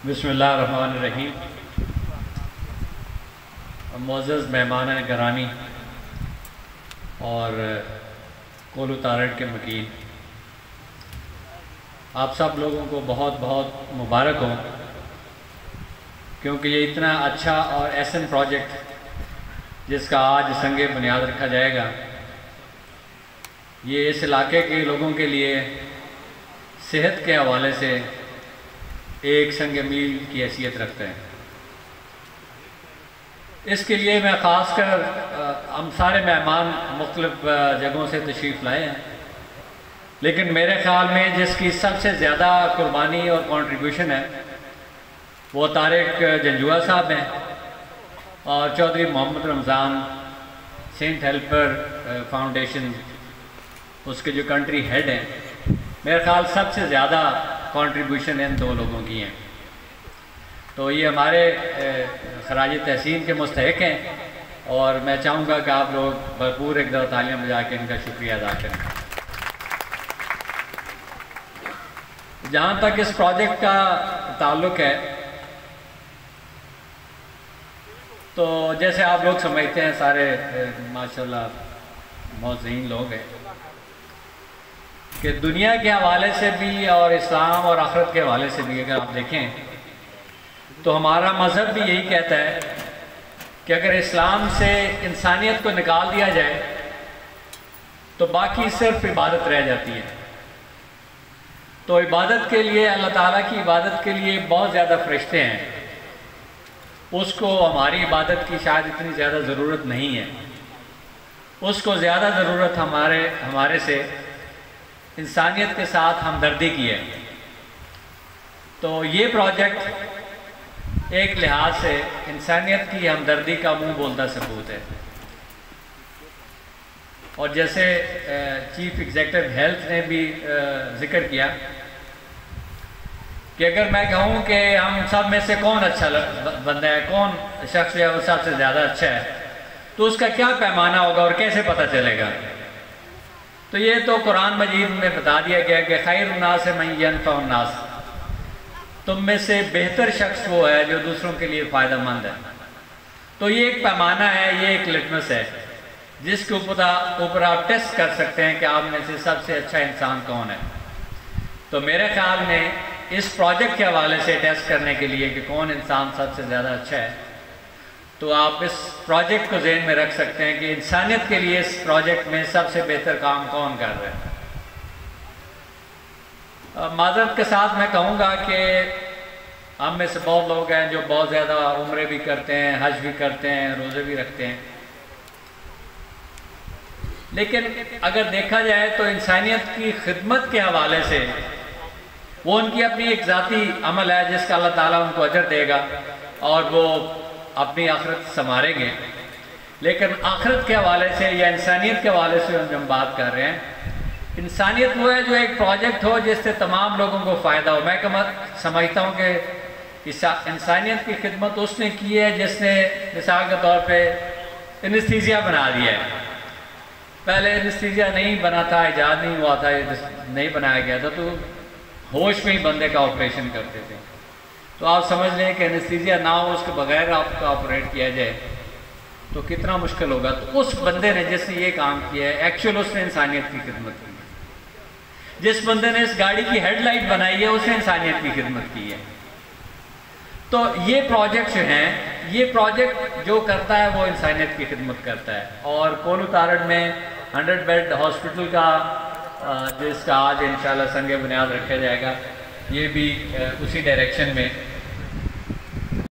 بسم اللہ الرحمن الرحیم۔ معزز مہمان گرامی اور کولو تارڑ کے مکین، آپ سب لوگوں کو بہت بہت مبارک ہو، کیونکہ یہ اتنا اچھا اور احسن پروجیکٹ جس کا آج سنگ بنیاد رکھا جائے گا، یہ اس علاقے کے لوگوں کے لیے صحت کے حوالے سے ایک سنگ میل کی حیثیت رکھتا ہے۔ اس کے لیے میں خاص کر ہم سارے مہمان مختلف جگہوں سے تشریف لائے ہیں، لیکن میرے خیال میں جس کی سب سے زیادہ قربانی اور کنٹریبیوشن ہے وہ طارق جنجوعہ صاحب ہیں، اور چودھری محمد رمضان سینٹ ہیلپر فاؤنڈیشن اس کے جو کنٹری ہیڈ ہیں، میرے خیال سب سے زیادہ کنٹریبیوشن ان دو لوگوں کی ہیں، تو یہ ہمارے خراج تحسین کے مستحق ہیں، اور میں چاہوں گا کہ آپ لوگ بھرپور ایک دو تالیاں بجا کے ان کا شکریہ ادا کریں۔ جہاں تک اس پروجیکٹ کا تعلق ہے تو جیسے آپ لوگ سمجھتے ہیں، سارے ماشاءاللہ بہت ذہین لوگ ہیں کہ دنیا کے حوالے سے بھی اور اسلام اور آخرت کے حوالے سے بھی اگر آپ دیکھیں تو ہمارا مذہب بھی یہی کہتا ہے کہ اگر اسلام سے انسانیت کو نکال دیا جائے تو باقی صرف عبادت رہ جاتی ہے۔ تو عبادت کے لیے، اللہ تعالیٰ کی عبادت کے لیے بہت زیادہ فرشتے ہیں، اس کو ہماری عبادت کی شاید اتنی زیادہ ضرورت نہیں ہے، اس کو زیادہ ضرورت ہمارے سے انسانیت کے ساتھ ہمدردی کی ہے۔ تو یہ پروجیکٹ ایک لحاظ سے انسانیت کی ہمدردی کا منہ بولتا ثبوت ہے، اور جیسے چیف ایگزیکٹو ہیلتھ نے بھی ذکر کیا کہ اگر میں کہوں کہ ہم سب میں سے کون اچھا بندہ ہے، کون شخص ہے وہ سب سے زیادہ اچھا ہے، تو اس کا کیا پیمانہ ہوگا اور کیسے پتہ چلے گا؟ تو یہ تو قرآن مجید میں بتا دیا گیا کہ خیر الناس من ینفع الناس، تم میں سے بہتر شخص وہ ہے جو دوسروں کے لیے فائدہ مند ہے۔ تو یہ ایک پیمانہ ہے، یہ ایک لٹمس ہے جس کے اوپر آپ ٹیسٹ کر سکتے ہیں کہ آپ میں سے سب سے اچھا انسان کون ہے۔ تو میرے خیال میں اس پروجیکٹ کے حوالے سے ٹیسٹ کرنے کے لیے کہ کون انسان سب سے زیادہ اچھا ہے، تو آپ اس پروجیکٹ کو ذہن میں رکھ سکتے ہیں کہ انسانیت کے لیے اس پروجیکٹ میں سب سے بہتر کام کون کر رہے ہیں۔ معذرت کے ساتھ میں کہوں گا کہ ہم میں سے بہت لوگ ہیں جو بہت زیادہ عمرے بھی کرتے ہیں، حج بھی کرتے ہیں، روزے بھی رکھتے ہیں، لیکن اگر دیکھا جائے تو انسانیت کی خدمت کے حوالے سے وہ ان کی اپنی ایک ذاتی عمل ہے جس کا اللہ تعالیٰ ان کو اجر دے گا اور وہ اپنی آخرت سنواریں گے، لیکن آخرت کے حوالے سے یا انسانیت کے حوالے سے جو ہم بات کر رہے ہیں، انسانیت وہ ہے جو ایک پروجیکٹ ہو جس سے تمام لوگوں کو فائدہ ہو۔ میں سمجھتا ہوں کہ انسانیت کی خدمت اس نے کی ہے جس نے مثال کے طور پہ انیستھیزیا بنا دیا ہے۔ پہلے انیستھیزیا نہیں بنا تھا، ایجاد نہیں ہوا تھا، نہیں بنایا گیا تھا، تو ہوش میں ہی بندے کا آپریشن کرتے تھے۔ تو آپ سمجھ لیں کہ انیستھیزیا نہ ہو، اس کے بغیر آپ کا آپریٹ کیا جائے تو کتنا مشکل ہوگا۔ تو اس بندے نے جس نے یہ کام کیا ہے، ایکچوئل اس نے انسانیت کی خدمت کی ہے۔ جس بندے نے اس گاڑی کی ہیڈ لائٹ بنائی ہے اس نے انسانیت کی خدمت کی ہے۔ تو یہ پروجیکٹ جو ہیں، یہ پروجیکٹ جو کرتا ہے وہ انسانیت کی خدمت کرتا ہے، اور کولو تارڑ میں 100 بیڈ ہاسپٹل کا جس کا آج انشاءاللہ سنگ بنیاد رکھا جائے گا، یہ بھی اسی ڈائریکشن میں